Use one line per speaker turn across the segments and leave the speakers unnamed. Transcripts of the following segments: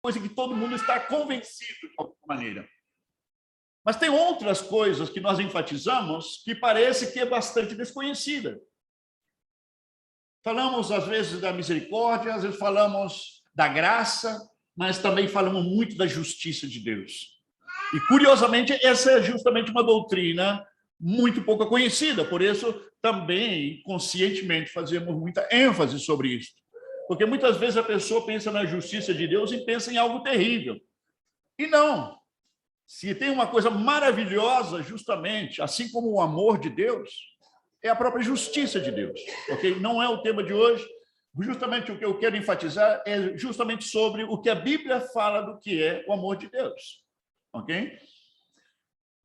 coisa que todo mundo está convencido de alguma maneira. Mas tem outras coisas que nós enfatizamos que parece que é bastante desconhecida. Falamos, às vezes, da misericórdia, às vezes falamos da graça, mas também falamos muito da justiça de Deus. E, curiosamente, essa é justamente uma doutrina muito pouco conhecida, por isso também, conscientemente, fazemos muita ênfase sobre isso. Porque muitas vezes a pessoa pensa na justiça de Deus e pensa em algo terrível. E não. Se tem uma coisa maravilhosa, justamente, assim como o amor de Deus, é a própria justiça de Deus. Okay? Não é o tema de hoje. Justamente o que eu quero enfatizar é justamente sobre o que a Bíblia fala do que é o amor de Deus. Ok?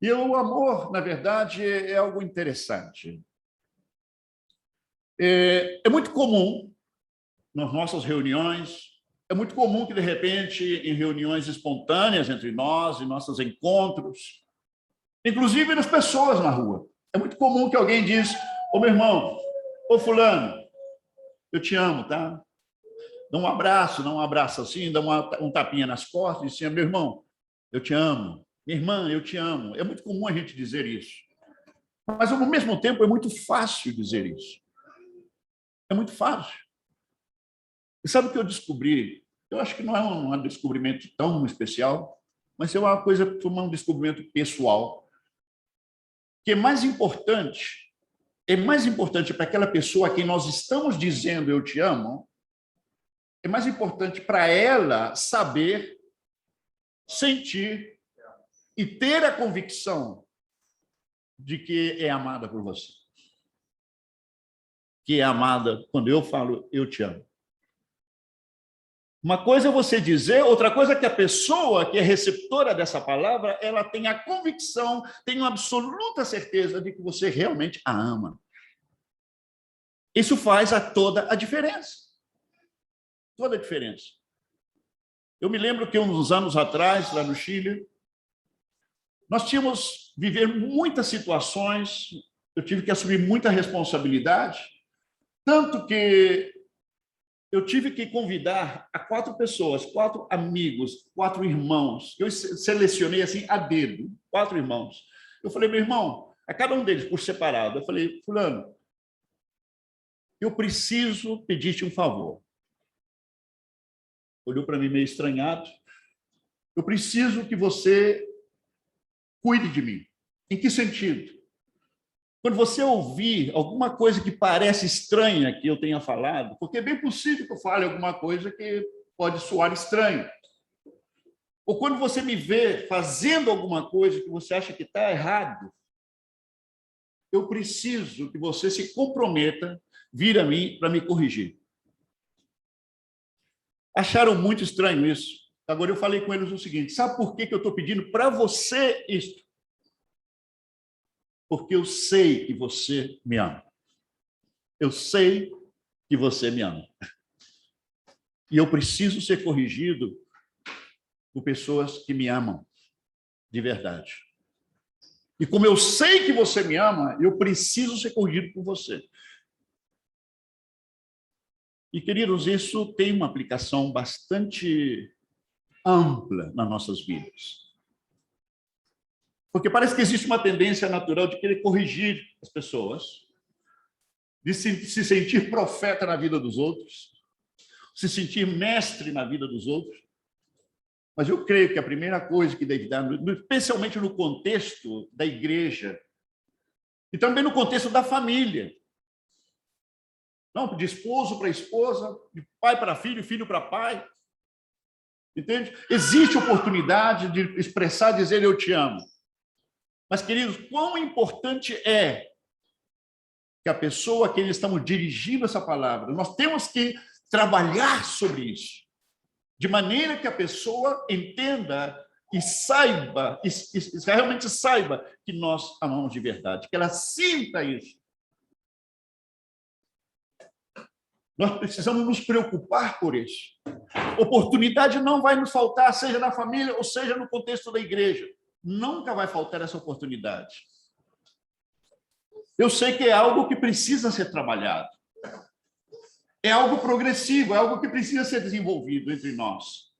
E o amor, na verdade, é algo interessante. É muito comum, nas nossas reuniões, é muito comum que, de repente, em reuniões espontâneas entre nós, em nossos encontros, inclusive nas pessoas na rua, é muito comum que alguém diz: ô meu irmão, ô fulano, eu te amo, tá? Dá um abraço assim, dá um tapinha nas costas e diz assim: meu irmão, eu te amo. Minha irmã, eu te amo. É muito comum a gente dizer isso. Mas, ao mesmo tempo, é muito fácil dizer isso. É muito fácil. E sabe o que eu descobri? Eu acho que não é um descobrimento tão especial, mas é uma coisa, um descobrimento pessoal, que é mais importante para aquela pessoa a quem nós estamos dizendo eu te amo, é mais importante para ela saber, sentir e ter a convicção de que é amada por você. Que é amada quando eu falo eu te amo. Uma coisa é você dizer, outra coisa é que a pessoa que é receptora dessa palavra, ela tem a convicção, tem uma absoluta certeza de que você realmente a ama. Isso faz toda a diferença. Toda a diferença. Eu me lembro que uns anos atrás, lá no Chile, nós tínhamos viver muitas situações, eu tive que assumir muita responsabilidade, tanto que eu tive que convidar a 4 pessoas, 4 amigos, 4 irmãos. Eu selecionei assim a dedo, 4 irmãos. Eu falei: meu irmão, a cada um deles por separado, eu falei: fulano, eu preciso pedir-te um favor. Olhou para mim meio estranhado. Eu preciso que você cuide de mim. Em que sentido? Quando você ouvir alguma coisa que parece estranha que eu tenha falado, porque é bem possível que eu fale alguma coisa que pode soar estranha. Ou quando você me vê fazendo alguma coisa que você acha que está errado, eu preciso que você se comprometa, vir a mim para me corrigir. Acharam muito estranho isso. Agora eu falei com eles o seguinte: sabe por que eu estou pedindo para você isto? Porque eu sei que você me ama. Eu sei que você me ama. E eu preciso ser corrigido por pessoas que me amam de verdade. E como eu sei que você me ama, eu preciso ser corrigido por você. E, queridos, isso tem uma aplicação bastante ampla nas nossas vidas. Porque parece que existe uma tendência natural de querer corrigir as pessoas, de se sentir profeta na vida dos outros, se sentir mestre na vida dos outros. Mas eu creio que a primeira coisa que deve dar, especialmente no contexto da igreja, e também no contexto da família, não, de esposo para esposa, de pai para filho, filho para pai, entende? Existe oportunidade de expressar, dizer eu te amo. Mas, queridos, quão importante é que a pessoa a quem estamos dirigindo essa palavra, nós temos que trabalhar sobre isso, de maneira que a pessoa entenda e saiba, e realmente saiba que nós amamos de verdade, que ela sinta isso. Nós precisamos nos preocupar por isso. Oportunidade não vai nos faltar, seja na família ou seja no contexto da igreja. Nunca vai faltar essa oportunidade. Eu sei que é algo que precisa ser trabalhado. É algo progressivo, é algo que precisa ser desenvolvido entre nós.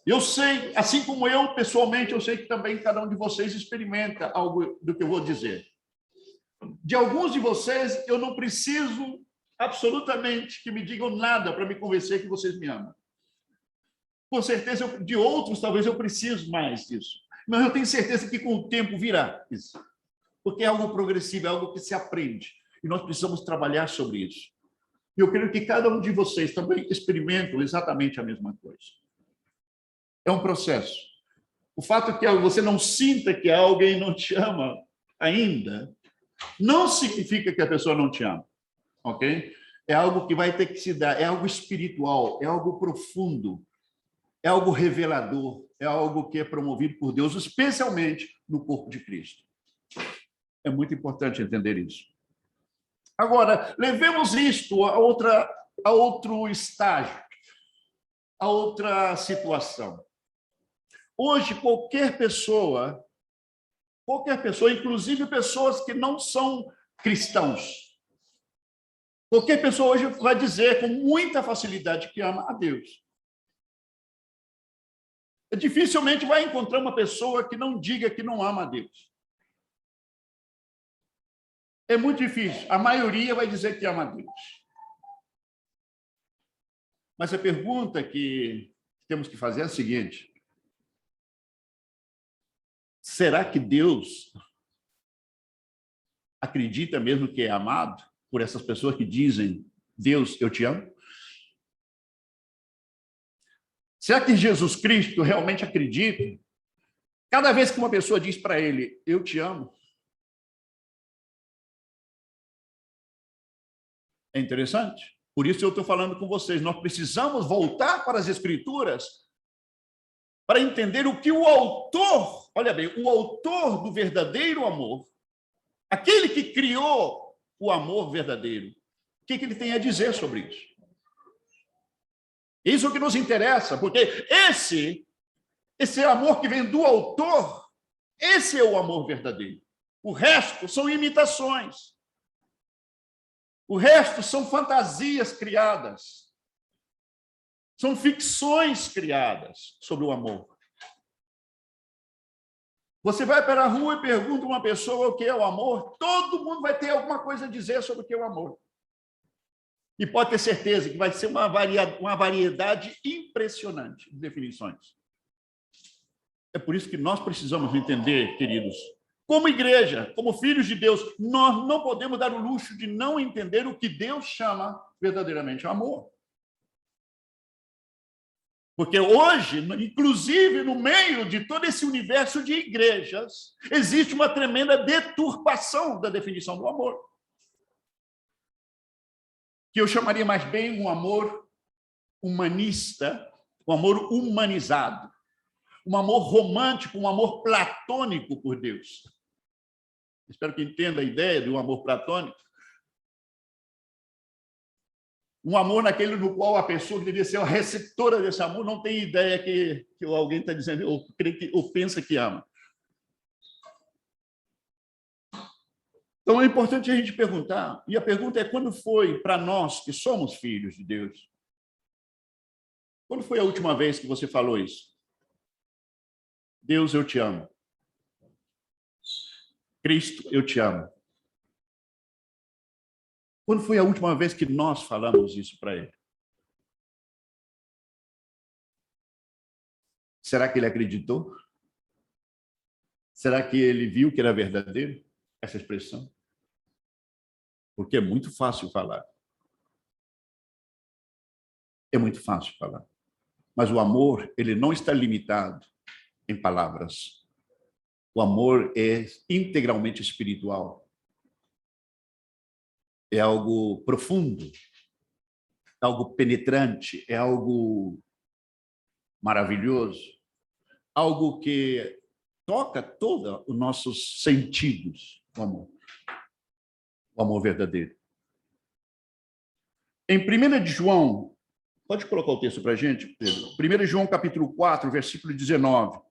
Eu sei, assim como eu, pessoalmente, eu sei que também cada um de vocês experimenta algo do que eu vou dizer. De alguns de vocês, eu não preciso absolutamente que me digam nada para me convencer que vocês me amam. Com certeza, de outros, talvez eu precise mais disso. Mas eu tenho certeza que com o tempo virá isso. Porque é algo progressivo, é algo que se aprende. E nós precisamos trabalhar sobre isso. E eu creio que cada um de vocês também experimenta exatamente a mesma coisa. É um processo. O fato que você não sinta que alguém não te ama ainda, não significa que a pessoa não te ama, ok? É algo que vai ter que se dar, é algo espiritual, é algo profundo, é algo revelador, é algo que é promovido por Deus, especialmente no corpo de Cristo. É muito importante entender isso. Agora, levemos isto a outro estágio, a outra situação. Hoje, qualquer pessoa, inclusive pessoas que não são cristãos, qualquer pessoa hoje vai dizer com muita facilidade que ama a Deus. Dificilmente vai encontrar uma pessoa que não diga que não ama a Deus. É muito difícil. A maioria vai dizer que ama a Deus. Mas a pergunta que temos que fazer é a seguinte: será que Deus acredita mesmo que é amado por essas pessoas que dizem, Deus, eu te amo? Será que Jesus Cristo realmente acredita? Cada vez que uma pessoa diz para ele, eu te amo, é interessante. Por isso eu estou falando com vocês. Nós precisamos voltar para as Escrituras para entender o que o autor, olha bem, o autor do verdadeiro amor, aquele que criou o amor verdadeiro, o que ele tem a dizer sobre isso. Isso é o que nos interessa, porque esse amor que vem do autor, esse é o amor verdadeiro. O resto são imitações. O resto são fantasias criadas. São ficções criadas sobre o amor. Você vai para a rua e pergunta a uma pessoa o que é o amor, todo mundo vai ter alguma coisa a dizer sobre o que é o amor. E pode ter certeza que vai ser uma variedade impressionante de definições. É por isso que nós precisamos entender, queridos, como igreja, como filhos de Deus, nós não podemos dar o luxo de não entender o que Deus chama verdadeiramente amor. Porque hoje, inclusive no meio de todo esse universo de igrejas, existe uma tremenda deturpação da definição do amor. Que eu chamaria mais bem um amor humanista, um amor humanizado, um amor romântico, um amor platônico por Deus. Espero que entenda a ideia do amor platônico. Um amor naquele no qual a pessoa que deveria ser a receptora desse amor não tem ideia que alguém está dizendo, ou pensa que ama. Então, é importante a gente perguntar, e a pergunta é quando foi para nós que somos filhos de Deus? Quando foi a última vez que você falou isso? Deus, eu te amo. Cristo, eu te amo. Quando foi a última vez que nós falamos isso para ele? Será que ele acreditou? Será que ele viu que era verdadeiro essa expressão? Porque é muito fácil falar. É muito fácil falar. Mas o amor, ele não está limitado em palavras. O amor é integralmente espiritual. É algo profundo, é algo penetrante, é algo maravilhoso, algo que toca todos os nossos sentidos, o amor verdadeiro. Em 1 de João, pode colocar o texto para a gente, Pedro? 1 João, capítulo 4, versículo 19.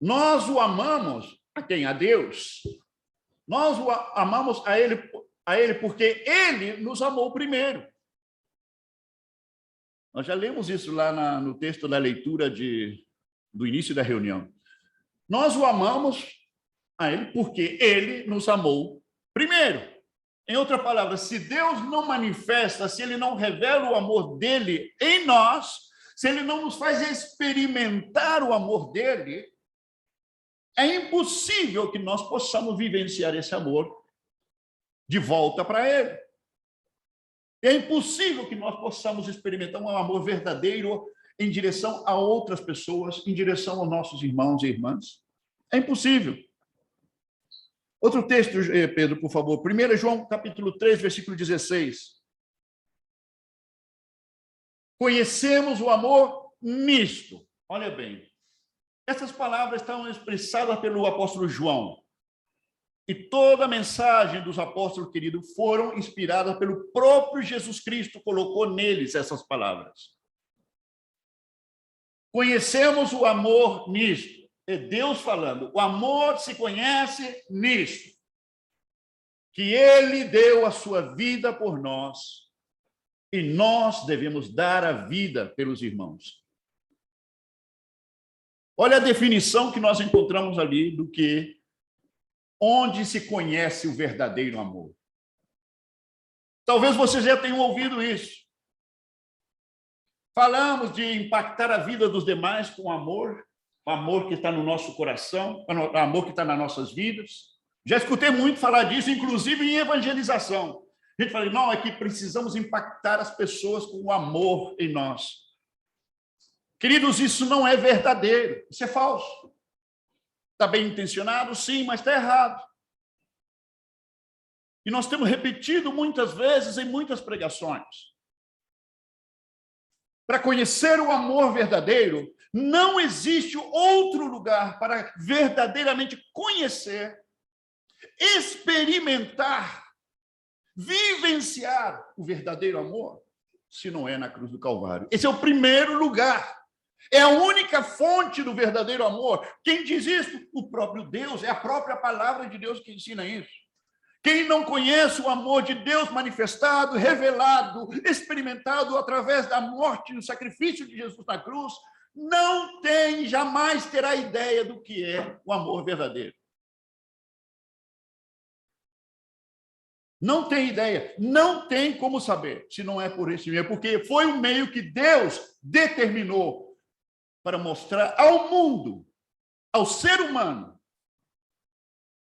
Nós o amamos a quem? A Deus. Nós o amamos a ele porque ele nos amou primeiro. Nós já lemos isso lá no texto da leitura do início da reunião. Nós o amamos a ele porque ele nos amou primeiro. Em outra palavra, se Deus não manifesta, se ele não revela o amor dele em nós, se ele não nos faz experimentar o amor dele, é impossível que nós possamos vivenciar esse amor de volta para ele. É impossível que nós possamos experimentar um amor verdadeiro em direção a outras pessoas, em direção aos nossos irmãos e irmãs. É impossível. Outro texto, Pedro, por favor. 1 João, capítulo 3, versículo 16. Conhecemos o amor nisto. Olha bem. Essas palavras estão expressadas pelo apóstolo João. E toda a mensagem dos apóstolos, querido, foram inspiradas pelo próprio Jesus Cristo, colocou neles essas palavras. Conhecemos o amor nisto. É Deus falando. O amor se conhece nisto. Que ele deu a sua vida por nós. E nós devemos dar a vida pelos irmãos. Olha a definição que nós encontramos ali do que onde se conhece o verdadeiro amor. Talvez vocês já tenham ouvido isso. Falamos de impactar a vida dos demais com amor, o amor que está no nosso coração, o amor que está nas nossas vidas. Já escutei muito falar disso, inclusive em evangelização. A gente fala, não, é que precisamos impactar as pessoas com o amor em nós. Queridos, isso não é verdadeiro, isso é falso. Está bem intencionado? Sim, mas está errado. E nós temos repetido muitas vezes em muitas pregações. Para conhecer o amor verdadeiro, não existe outro lugar para verdadeiramente conhecer, experimentar, vivenciar o verdadeiro amor, se não é na cruz do Calvário. Esse é o primeiro lugar. É a única fonte do verdadeiro amor. Quem diz isso? O próprio Deus. É a própria palavra de Deus que ensina isso. Quem não conhece o amor de Deus manifestado, revelado, experimentado através da morte e do sacrifício de Jesus na cruz, não tem, jamais terá ideia do que é o amor verdadeiro. Não tem ideia, não tem como saber, se não é por esse meio, porque foi um meio que Deus determinou para mostrar ao mundo, ao ser humano.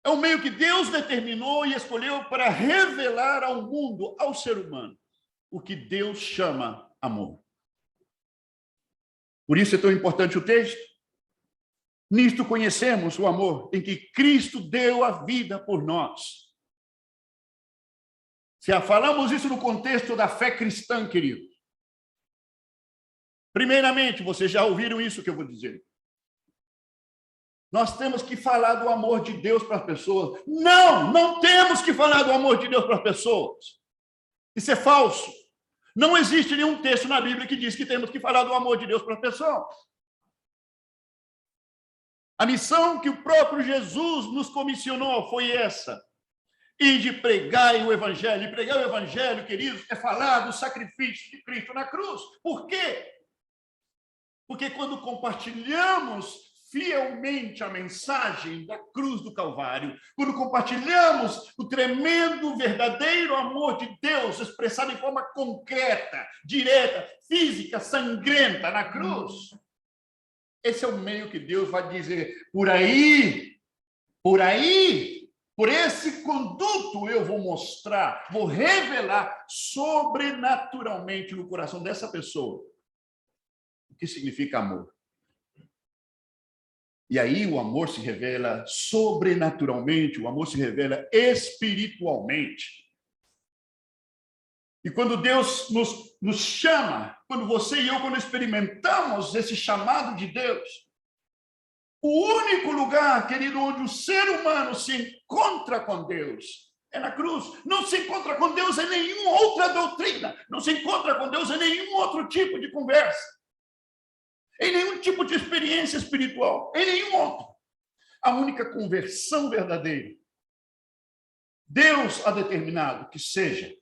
É um meio que Deus determinou e escolheu para revelar ao mundo, ao ser humano, o que Deus chama amor. Por isso é tão importante o texto. Nisto conhecemos o amor em que Cristo deu a vida por nós. Se falamos isso no contexto da fé cristã, querido. Primeiramente, vocês já ouviram isso que eu vou dizer. Nós temos que falar do amor de Deus para as pessoas. Não temos que falar do amor de Deus para as pessoas. Isso é falso. Não existe nenhum texto na Bíblia que diz que temos que falar do amor de Deus para as pessoas. A missão que o próprio Jesus nos comissionou foi essa. E de pregar o Evangelho. E pregar o Evangelho, queridos, é falar do sacrifício de Cristo na cruz. Por quê? Porque quando compartilhamos fielmente a mensagem da cruz do Calvário, quando compartilhamos o tremendo, verdadeiro amor de Deus expressado em forma concreta, direta, física, sangrenta na cruz, esse é o meio que Deus vai dizer, por esse conduto eu vou mostrar, vou revelar sobrenaturalmente no coração dessa pessoa o que significa amor. E aí o amor se revela sobrenaturalmente, o amor se revela espiritualmente. E quando Deus nos chama, quando você e eu, quando experimentamos esse chamado de Deus, o único lugar, querido, onde o ser humano se encontra com Deus é na cruz. Não se encontra com Deus em nenhuma outra doutrina, não se encontra com Deus em nenhum outro tipo de conversa, em nenhum tipo de experiência espiritual, em nenhum outro. A única conversão verdadeira, Deus ha determinado que seja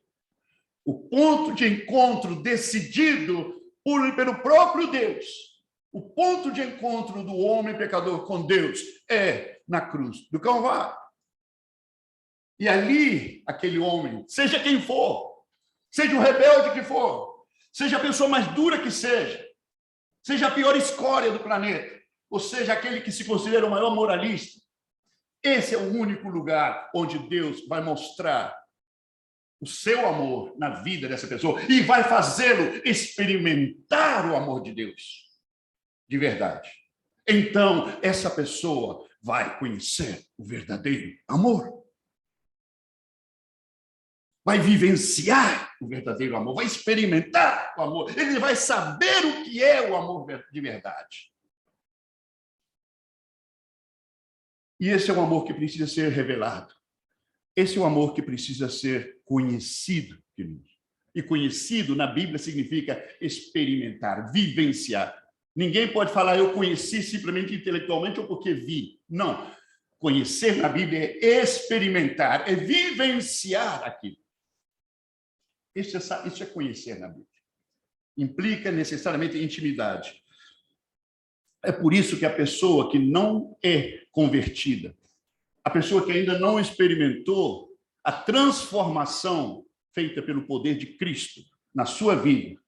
o ponto de encontro decidido pelo próprio Deus. O ponto de encontro do homem pecador com Deus é na cruz do Calvário. E ali, aquele homem, seja quem for, seja o rebelde que for, seja a pessoa mais dura que seja a pior escória do planeta, ou seja, aquele que se considera o maior moralista, esse é o único lugar onde Deus vai mostrar o seu amor na vida dessa pessoa e vai fazê-lo experimentar o amor de Deus, de verdade. Então, essa pessoa vai conhecer o verdadeiro amor. Vai vivenciar o verdadeiro amor, vai experimentar o amor. Ele vai saber o que é o amor de verdade. E esse é o amor que precisa ser revelado. Esse é o amor que precisa ser conhecido, queridos. E conhecido na Bíblia significa experimentar, vivenciar. Ninguém pode falar, eu conheci simplesmente intelectualmente ou porque vi. Não. Conhecer na Bíblia é experimentar, é vivenciar aquilo. Isso é conhecer na Bíblia. Implica necessariamente intimidade. É por isso que a pessoa que não é convertida, a pessoa que ainda não experimentou a transformação feita pelo poder de Cristo na sua vida,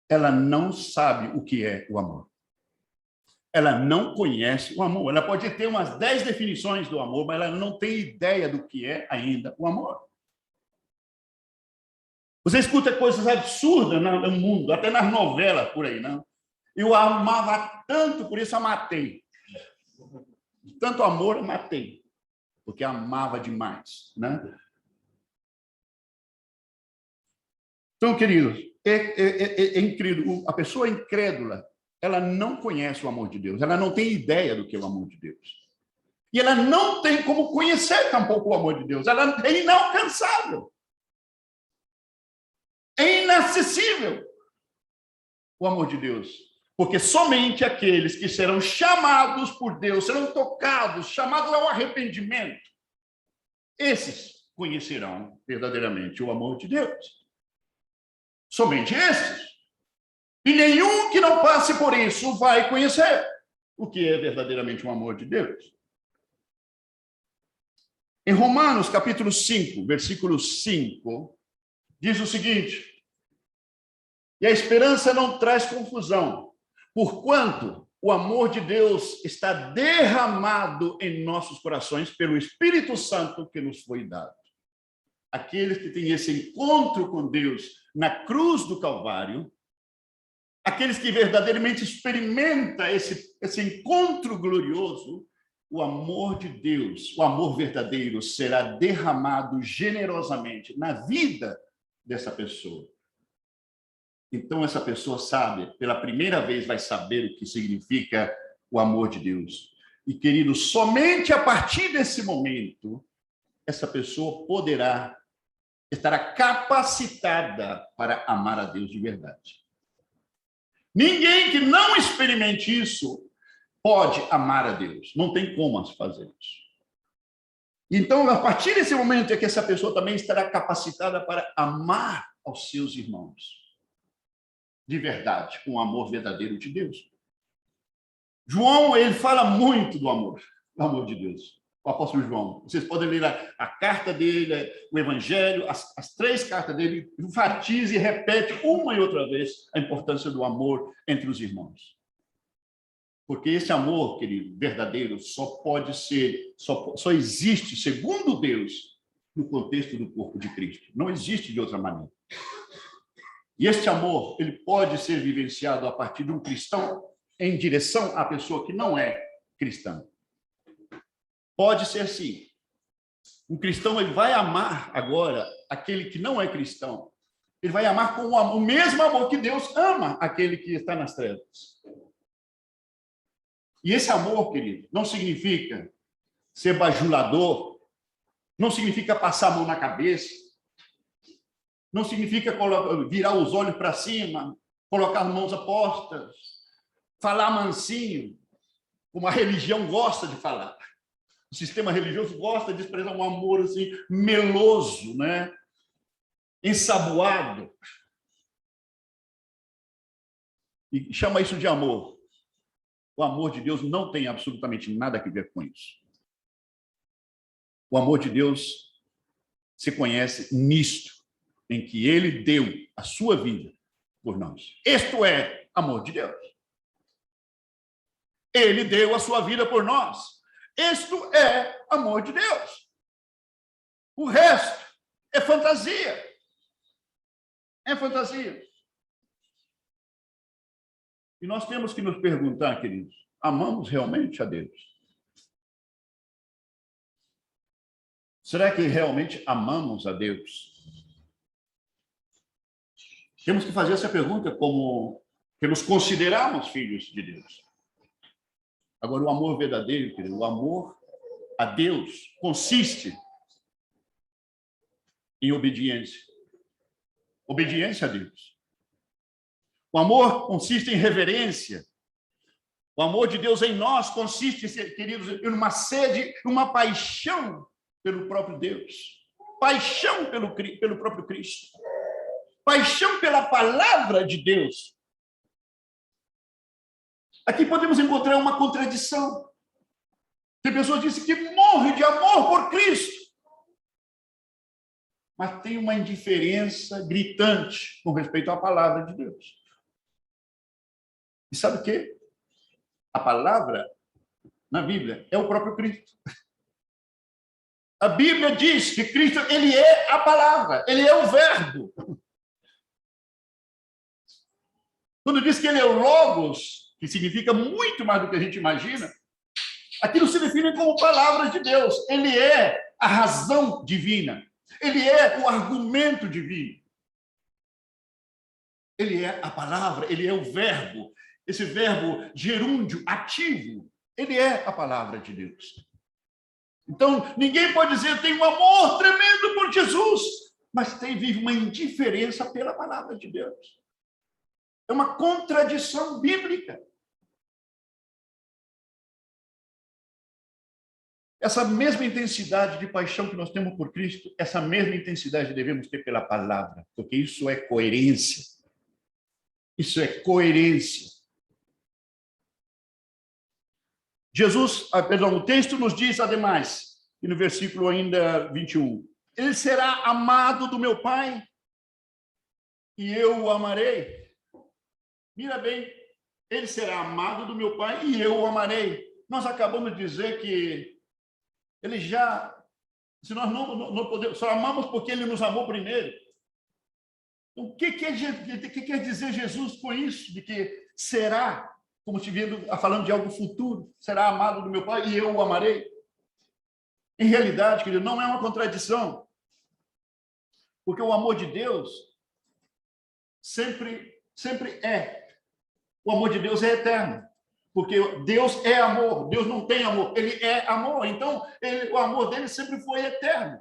ela não sabe o que é o amor. Ela não conhece o amor. Ela pode ter umas 10 definições do amor, mas ela não tem ideia do que é ainda o amor. Você escuta coisas absurdas no mundo, até nas novelas por aí, não? Eu amava tanto, por isso eu matei. Tanto amor, eu matei. Porque amava demais, né? Então, queridos, é incrível. A pessoa incrédula, ela não conhece o amor de Deus. Ela não tem ideia do que é o amor de Deus. E ela não tem como conhecer tampouco o amor de Deus. Ela é inalcançável. É inacessível o amor de Deus. Porque somente aqueles que serão chamados por Deus, serão tocados, chamados ao arrependimento, esses conhecerão verdadeiramente o amor de Deus. Somente esses. E nenhum que não passe por isso vai conhecer o que é verdadeiramente o amor de Deus. Em Romanos, capítulo 5, versículo 5, diz o seguinte: e a esperança não traz confusão, porquanto o amor de Deus está derramado em nossos corações pelo Espírito Santo que nos foi dado. Aqueles que têm esse encontro com Deus na cruz do Calvário, aqueles que verdadeiramente experimentam esse encontro glorioso, o amor de Deus, o amor verdadeiro, será derramado generosamente na vida dessa pessoa. Então, essa pessoa sabe, pela primeira vez vai saber o que significa o amor de Deus. E, querido, somente a partir desse momento, essa pessoa estará capacitada para amar a Deus de verdade. Ninguém que não experimente isso pode amar a Deus. Não tem como fazer isso. Então, a partir desse momento é que essa pessoa também estará capacitada para amar aos seus irmãos. De verdade, com o amor verdadeiro de Deus. João, ele fala muito do amor de Deus. O apóstolo João. Vocês podem ler a carta dele, o evangelho, as 3 cartas dele, enfatiza e repete uma e outra vez a importância do amor entre os irmãos. Porque esse amor, querido, verdadeiro, só existe, segundo Deus, no contexto do corpo de Cristo. Não existe de outra maneira. E este amor, ele pode ser vivenciado a partir de um cristão em direção à pessoa que não é cristã. Pode ser sim. Um cristão, ele vai amar agora aquele que não é cristão. Ele vai amar com o mesmo amor que Deus ama aquele que está nas trevas. E esse amor, querido, não significa ser bajulador, não significa passar a mão na cabeça, não significa virar os olhos para cima, colocar as mãos apostas, falar mansinho, como a religião gosta de falar. O sistema religioso gosta de expressar um amor assim, meloso, né? Ensaboado. e chama isso de amor. O amor de Deus não tem absolutamente nada a ver com isso. O amor de Deus se conhece nisto, em que ele deu a sua vida por nós. Isto é amor de Deus. Ele deu a sua vida por nós. Isto é amor de Deus. O resto é fantasia. É fantasia. E nós temos que nos perguntar, queridos, amamos realmente a Deus? Será que realmente amamos a Deus? Temos que fazer essa pergunta como que nos consideramos filhos de Deus. Agora, o amor verdadeiro, querido, o amor a Deus consiste em obediência. Obediência a Deus. O amor consiste em reverência. O amor de Deus em nós consiste, queridos, em uma sede, uma paixão pelo próprio Deus. Paixão pelo próprio Cristo. Paixão pela palavra de Deus. Aqui podemos encontrar uma contradição. Tem pessoas que dizem que morrem de amor por Cristo, mas tem uma indiferença gritante com respeito à palavra de Deus. E sabe o quê? A palavra, na Bíblia, é o próprio Cristo. A Bíblia diz que Cristo, ele é a palavra, ele é o verbo. Quando diz que ele é o Logos, que significa muito mais do que a gente imagina, aquilo se define como palavras de Deus. Ele é a razão divina. Ele é o argumento divino. Ele é a palavra, ele é o verbo. Esse verbo gerúndio, ativo, ele é a palavra de Deus. Então, ninguém pode dizer, tem um amor tremendo por Jesus, mas vive uma indiferença pela palavra de Deus. É uma contradição bíblica. Essa mesma intensidade de paixão que nós temos por Cristo, essa mesma intensidade devemos ter pela palavra, porque isso é coerência. Isso é coerência. O texto nos diz, ademais, e no versículo ainda 21, ele será amado do meu Pai e eu o amarei. Mira bem, ele será amado do meu Pai e eu o amarei. Nós acabamos de dizer que ele já, se nós não podemos, só amamos porque ele nos amou primeiro. Então, o que quer dizer Jesus com isso? De que será, como se vendo falando de algo futuro, será amado do meu Pai e eu o amarei. Em realidade, querido, não é uma contradição. Porque o amor de Deus sempre é. O amor de Deus é eterno. Porque Deus é amor, Deus não tem amor, ele é amor. Então, o amor dele sempre foi eterno.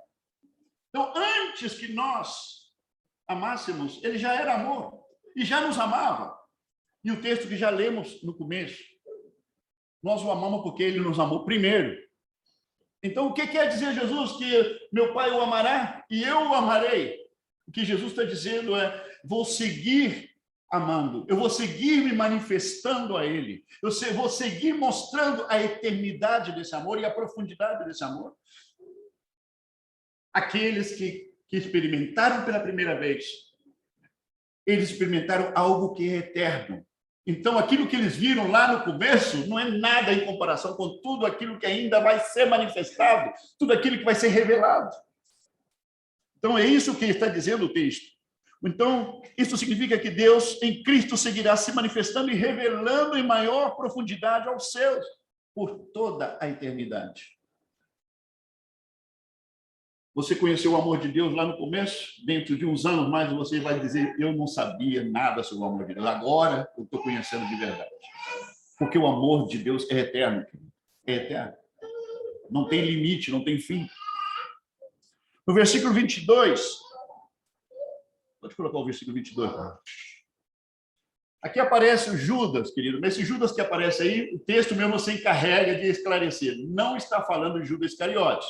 Então, antes que nós amássemos, ele já era amor e já nos amava. E o texto que já lemos no começo, nós o amamos porque ele nos amou primeiro. Então, o que quer dizer Jesus? Que meu Pai o amará e eu o amarei. O que Jesus está dizendo é, vou seguir amando, eu vou seguir me manifestando a ele, eu vou seguir mostrando a eternidade desse amor e a profundidade desse amor. Aqueles que experimentaram pela primeira vez, eles experimentaram algo que é eterno. Então, aquilo que eles viram lá no começo não é nada em comparação com tudo aquilo que ainda vai ser manifestado, tudo aquilo que vai ser revelado. Então, é isso que está dizendo o texto. Então, isso significa que Deus, em Cristo, seguirá se manifestando e revelando em maior profundidade aos seus, por toda a eternidade. Você conheceu o amor de Deus lá no começo? Dentro de uns anos mais, você vai dizer, eu não sabia nada sobre o amor de Deus. Agora, eu estou conhecendo de verdade. Porque o amor de Deus é eterno. É eterno. Não tem limite, não tem fim. No versículo 22... Pode colocar o versículo 22. Aqui aparece o Judas, querido. Esse Judas que aparece aí, o texto mesmo se encarrega de esclarecer. Não está falando de Judas Iscariotes.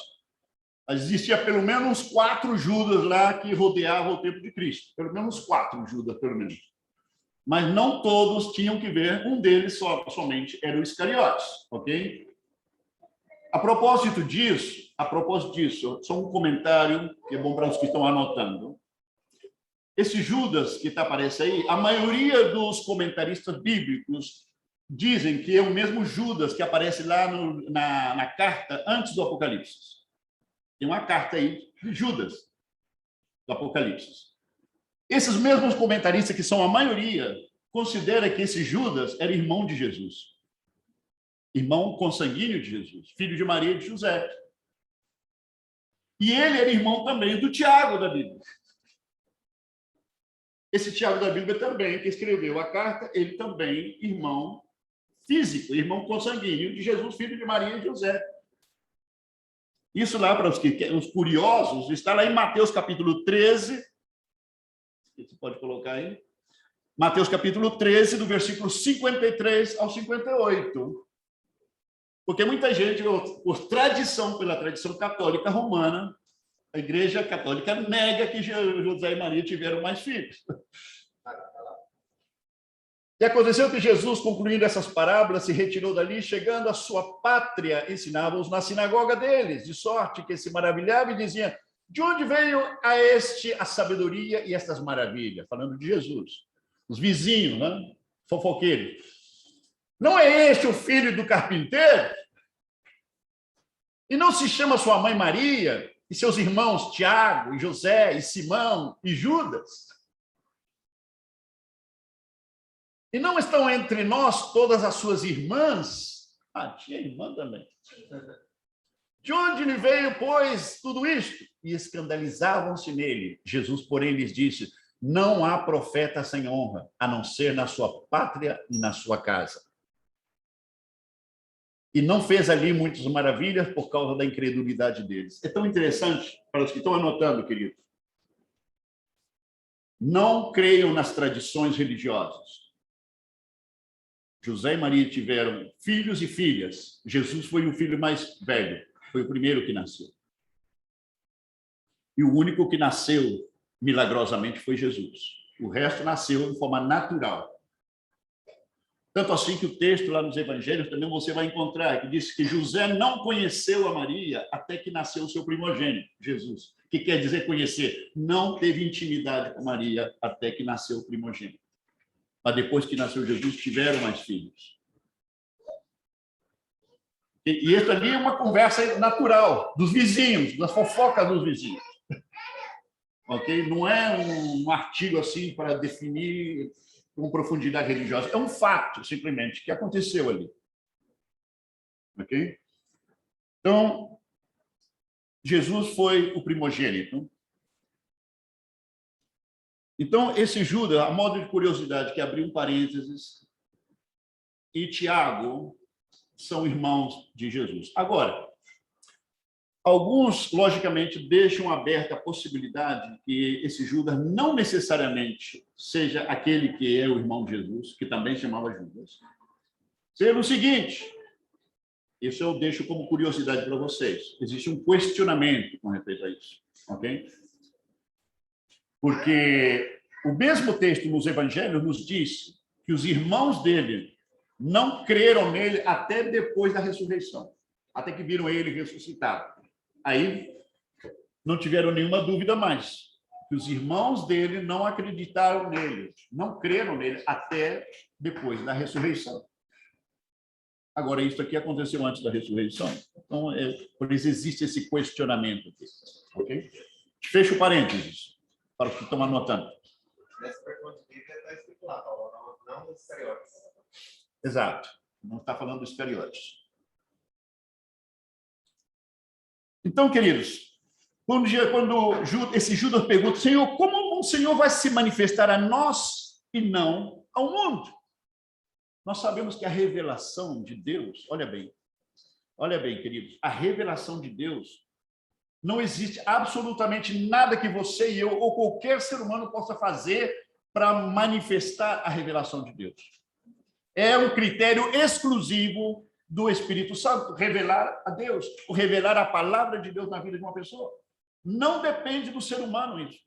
Mas existia pelo menos 4 Judas lá que rodeavam o tempo de Cristo. Pelo menos 4 Judas, pelo menos. mas não todos tinham que ver, um deles somente era o Iscariotes, ok? A propósito disso, só um comentário que é bom para os que estão anotando. Esse Judas que aparece aí, a maioria dos comentaristas bíblicos dizem que é o mesmo Judas que aparece lá na carta antes do Apocalipse. Tem uma carta aí de Judas, do Apocalipse. Esses mesmos comentaristas, que são a maioria, consideram que esse Judas era irmão de Jesus. Irmão consanguíneo de Jesus, filho de Maria e de José. E ele era irmão também do Tiago da Bíblia. Esse Tiago da Bíblia também, que escreveu a carta, ele também irmão físico, irmão consanguíneo de Jesus, filho de Maria e de José. Isso lá, para os curiosos, está lá em Mateus capítulo 13. Você pode colocar aí. Mateus capítulo 13, do versículo 53 ao 58. Porque muita gente, pela tradição católica romana, a Igreja Católica nega que José e Maria tiveram mais filhos. E aconteceu que Jesus, concluindo essas parábolas, se retirou dali, chegando à sua pátria, ensinava-os na sinagoga deles, de sorte que se maravilhava e dizia: de onde veio a este a sabedoria e estas maravilhas? Falando de Jesus. Os vizinhos, né? Fofoqueiros. Não é este o filho do carpinteiro? E não se chama sua mãe Maria e seus irmãos Tiago, e José, e Simão, e Judas? E não estão entre nós todas as suas irmãs? Ah, tinha irmã também. De onde lhe veio, pois, tudo isto? E escandalizavam-se nele. Jesus, porém, lhes disse: não há profeta sem honra, a não ser na sua pátria e na sua casa. E não fez ali muitas maravilhas por causa da incredulidade deles. É tão interessante, para os que estão anotando, querido. Não creiam nas tradições religiosas. José e Maria tiveram filhos e filhas. Jesus foi o filho mais velho, foi o primeiro que nasceu. E o único que nasceu milagrosamente foi Jesus. O resto nasceu de forma natural. Tanto assim que o texto lá nos evangelhos também você vai encontrar, que diz que José não conheceu a Maria até que nasceu o seu primogênito, Jesus. O que quer dizer conhecer? Não teve intimidade com Maria até que nasceu o primogênito. Mas depois que nasceu Jesus, tiveram mais filhos. E isso ali é uma conversa natural, dos vizinhos, das fofocas dos vizinhos. Ok? Não é um artigo assim para definir com profundidade religiosa. É um fato, simplesmente, que aconteceu ali. Ok? Então, Jesus foi o primogênito. Então, esse Judas, a modo de curiosidade, que abriu um parênteses, e Tiago são irmãos de Jesus. Agora, alguns, logicamente, deixam aberta a possibilidade que esse Judas não necessariamente seja aquele que é o irmão de Jesus, que também chamava Judas. Pelo seguinte, isso eu deixo como curiosidade para vocês. Existe um questionamento com respeito a isso, ok? Porque o mesmo texto nos evangelhos nos diz que os irmãos dele não creram nele até depois da ressurreição, até que viram ele ressuscitado. Aí não tiveram nenhuma dúvida mais, que os irmãos dele não acreditaram nele, não creram nele até depois da ressurreição. Agora, isso aqui aconteceu antes da ressurreição, então, por isso existe esse questionamento aqui, ok? Fecho parênteses, para os que estão anotando.
Nessa pergunta de Bíblia está escrito lá, Paulo, não dos Iscariotes.
Exato, não está falando dos Iscariotes. Então, queridos, quando esse Judas pergunta: Senhor, como o Senhor vai se manifestar a nós e não ao mundo? Nós sabemos que a revelação de Deus, olha bem, queridos, a revelação de Deus, não existe absolutamente nada que você e eu ou qualquer ser humano possa fazer para manifestar a revelação de Deus. É um critério exclusivo do Espírito Santo, revelar a Deus, ou revelar a palavra de Deus na vida de uma pessoa. Não depende do ser humano isso.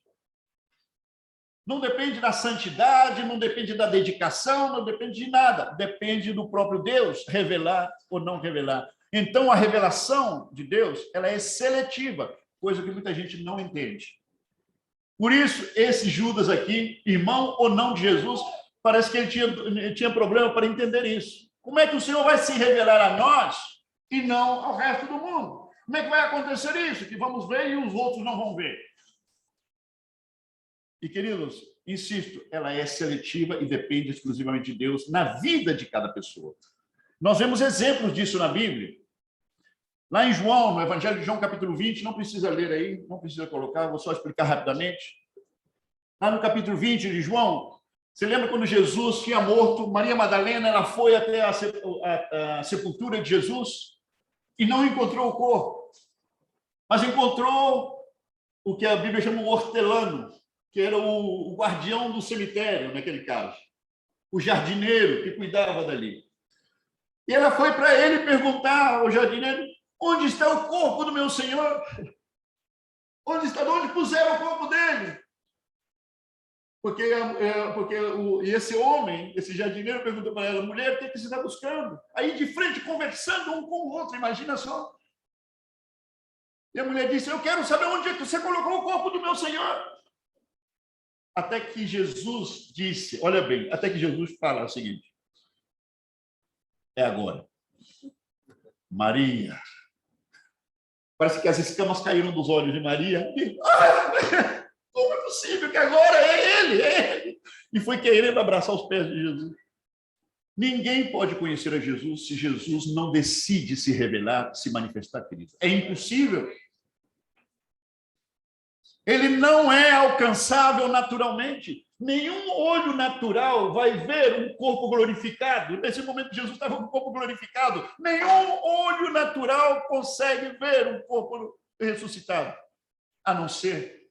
Não depende da santidade, não depende da dedicação, não depende de nada. Depende do próprio Deus revelar ou não revelar. Então, a revelação de Deus, ela é seletiva, coisa que muita gente não entende. Por isso, esse Judas aqui, irmão ou não de Jesus, parece que ele tinha problema para entender isso. Como é que o Senhor vai se revelar a nós e não ao resto do mundo? Como é que vai acontecer isso? Que vamos ver e os outros não vão ver. E, queridos, insisto, ela é seletiva e depende exclusivamente de Deus na vida de cada pessoa. Nós vemos exemplos disso na Bíblia. Lá em João, no Evangelho de João, capítulo 20, não precisa ler aí, não precisa colocar, vou só explicar rapidamente. Lá no capítulo 20 de João, você lembra quando Jesus tinha morto, Maria Madalena, ela foi até a sepultura de Jesus e não encontrou o corpo, mas encontrou o que a Bíblia chama o hortelano, que era o guardião do cemitério, naquele caso, o jardineiro que cuidava dali. E ela foi para ele perguntar ao jardineiro: onde está o corpo do meu Senhor? Onde está? Onde puseram o corpo dele? Porque esse homem, esse jardineiro, perguntou para ela: mulher, o que você está buscando? Aí de frente, conversando um com o outro, imagina só. E a mulher disse: eu quero saber onde é que você colocou o corpo do meu Senhor. Até que Jesus disse, olha bem, até que Jesus fala o seguinte: é agora. Maria. Parece que as escamas caíram dos olhos de Maria. E, como é possível que agora é ele? E foi querendo abraçar os pés de Jesus. Ninguém pode conhecer a Jesus se Jesus não decide se revelar, se manifestar, querido. É impossível. Ele não é alcançável naturalmente. Nenhum olho natural vai ver um corpo glorificado. Nesse momento, Jesus estava com o corpo glorificado. Nenhum olho natural consegue ver um corpo ressuscitado, a não ser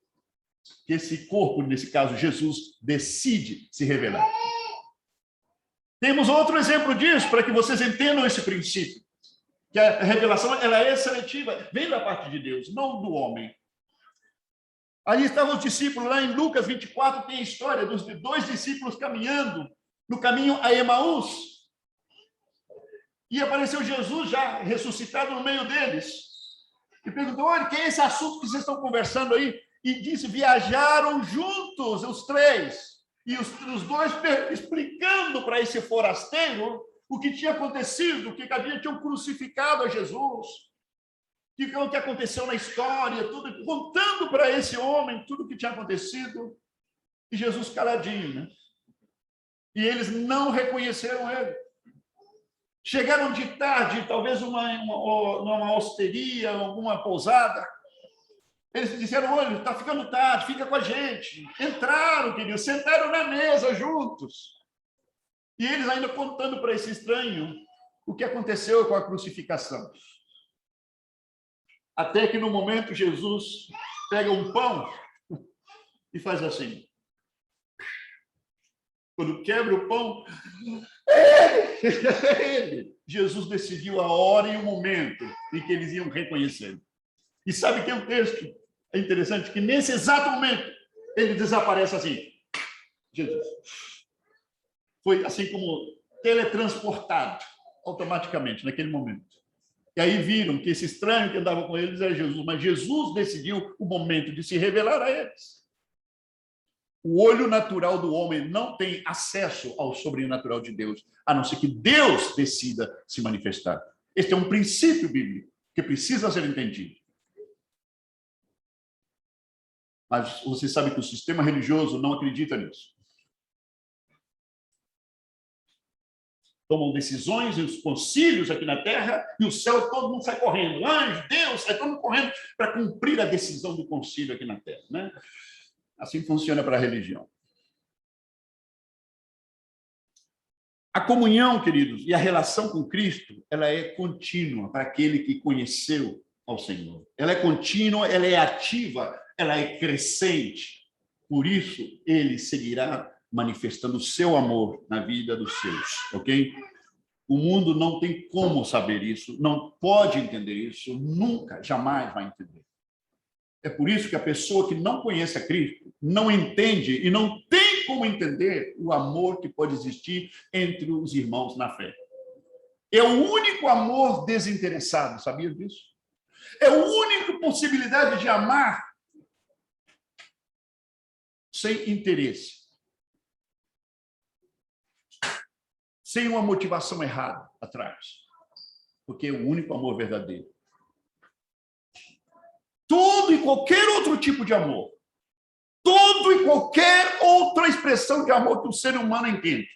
que esse corpo, nesse caso, Jesus, decide se revelar. Temos outro exemplo disso, para que vocês entendam esse princípio, que a revelação ela é seletiva, vem da parte de Deus, não do homem. Ali estavam os discípulos, lá em Lucas 24, tem a história dos dois discípulos caminhando no caminho a Emaús. E apareceu Jesus já ressuscitado no meio deles. E perguntou: olha, quem é esse assunto que vocês estão conversando aí? E disse: viajaram juntos, os três. E os dois explicando para esse forasteiro o que tinha acontecido, que tinham crucificado a Jesus. O que aconteceu na história, tudo, contando para esse homem tudo o que tinha acontecido, e Jesus caladinho, né? E eles não reconheceram ele. Chegaram de tarde, talvez numa hosteria, alguma pousada. Eles disseram: olha, está ficando tarde, fica com a gente. Entraram, queridos, sentaram na mesa juntos. E eles ainda contando para esse estranho o que aconteceu com a crucificação. Até que no momento Jesus pega um pão e faz assim. Quando quebra o pão, é ele. Jesus decidiu a hora e o momento em que eles iam reconhecer. E sabe que o texto é interessante? Que nesse exato momento ele desaparece assim. Jesus. Foi assim como teletransportado automaticamente naquele momento. E aí viram que esse estranho que andava com eles era Jesus, mas Jesus decidiu o momento de se revelar a eles. O olho natural do homem não tem acesso ao sobrenatural de Deus, a não ser que Deus decida se manifestar. Este é um princípio bíblico que precisa ser entendido. Mas você sabe que o sistema religioso não acredita nisso. Tomam decisões e os concílios aqui na Terra, e o céu todo mundo sai correndo. Anjo, Deus, sai todo mundo correndo para cumprir a decisão do concílio aqui na Terra, né? Assim funciona para a religião. A comunhão, queridos, e a relação com Cristo, ela é contínua para aquele que conheceu ao Senhor. Ela é contínua, ela é ativa, ela é crescente. Por isso, ele seguirá manifestando o seu amor na vida dos seus, ok? O mundo não tem como saber isso, não pode entender isso, nunca, jamais vai entender. É por isso que a pessoa que não conhece a Cristo não entende e não tem como entender o amor que pode existir entre os irmãos na fé. É o único amor desinteressado, sabia disso? É a única possibilidade de amar sem interesse, sem uma motivação errada atrás, porque é o único amor verdadeiro. Todo e qualquer outro tipo de amor, todo e qualquer outra expressão de amor que o ser humano entende,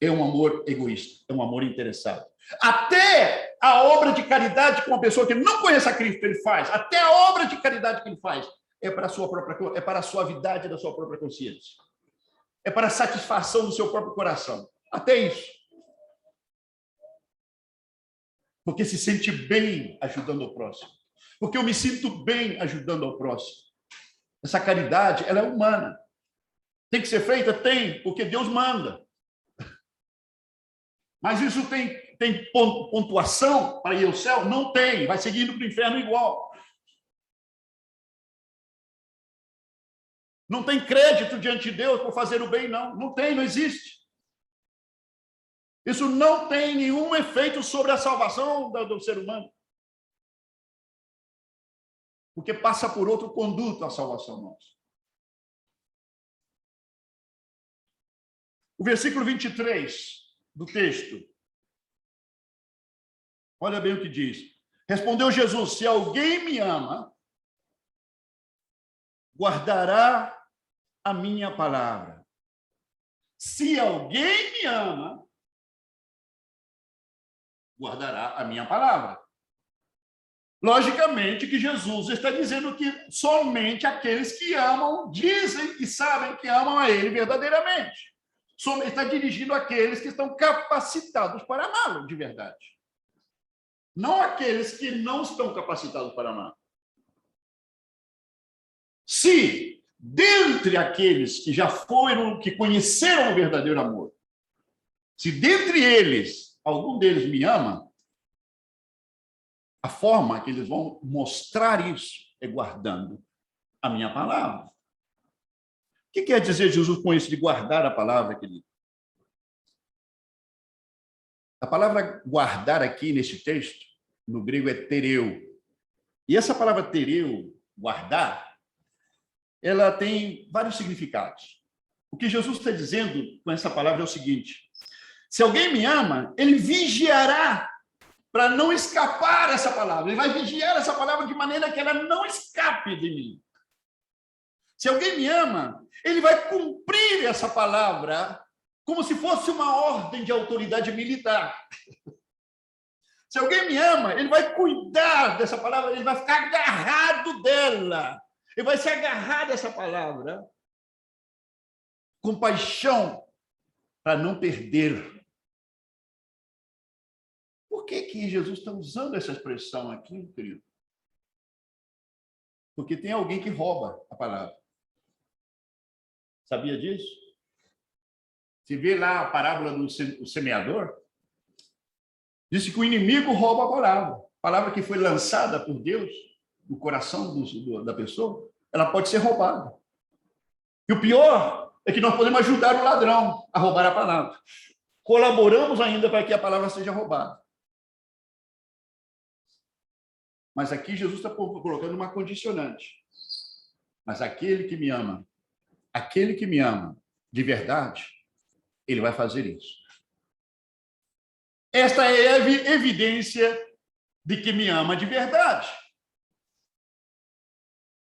é um amor egoísta, é um amor interessado. Até a obra de caridade que uma pessoa que não conhece a Cristo ele faz, até a obra de caridade que ele faz, é para a sua própria, é para a suavidade da sua própria consciência. É para a satisfação do seu próprio coração. Até isso. Porque se sente bem ajudando o próximo. Porque eu me sinto bem ajudando ao próximo. Essa caridade, ela é humana. Tem que ser feita? Tem, porque Deus manda. Mas isso tem pontuação para ir ao céu? Não tem. Vai seguindo para o inferno igual. Não tem crédito diante de Deus por fazer o bem, não. Não tem, não existe. Isso não tem nenhum efeito sobre a salvação do ser humano. Porque passa por outro conduto a salvação nossa. O versículo 23 do texto. Olha bem o que diz. Respondeu Jesus: se alguém me ama, guardará a minha palavra. Se alguém me ama, guardará a minha palavra. Logicamente que Jesus está dizendo que somente aqueles que amam, dizem e sabem que amam a Ele verdadeiramente. Somente está dirigindo aqueles que estão capacitados para amá-lo de verdade. Não aqueles que não estão capacitados para amar. Se, dentre aqueles que já foram, que conheceram o verdadeiro amor, se dentre eles, algum deles me ama, a forma que eles vão mostrar isso é guardando a minha palavra. O que quer dizer Jesus com isso de guardar a palavra, querido? A palavra guardar aqui nesse texto, no grego, é tereu. E essa palavra tereu, guardar, ela tem vários significados. O que Jesus está dizendo com essa palavra é o seguinte: se alguém me ama, ele vigiará para não escapar essa palavra. Ele vai vigiar essa palavra de maneira que ela não escape de mim. Se alguém me ama, ele vai cumprir essa palavra como se fosse uma ordem de autoridade militar. Se alguém me ama, ele vai cuidar dessa palavra, ele vai ficar agarrado dela. Ele vai se agarrar dessa palavra com paixão para não perder. Por que Jesus está usando essa expressão aqui, querido? Porque tem alguém que rouba a palavra. Sabia disso? Se vê lá a parábola do semeador, disse que o inimigo rouba a palavra que foi lançada por Deus no coração da pessoa, ela pode ser roubada. E o pior é que nós podemos ajudar o ladrão a roubar a palavra. Colaboramos ainda para que a palavra seja roubada. Mas aqui Jesus está colocando uma condicionante. Mas aquele que me ama de verdade, ele vai fazer isso. Esta é a evidência de que me ama de verdade.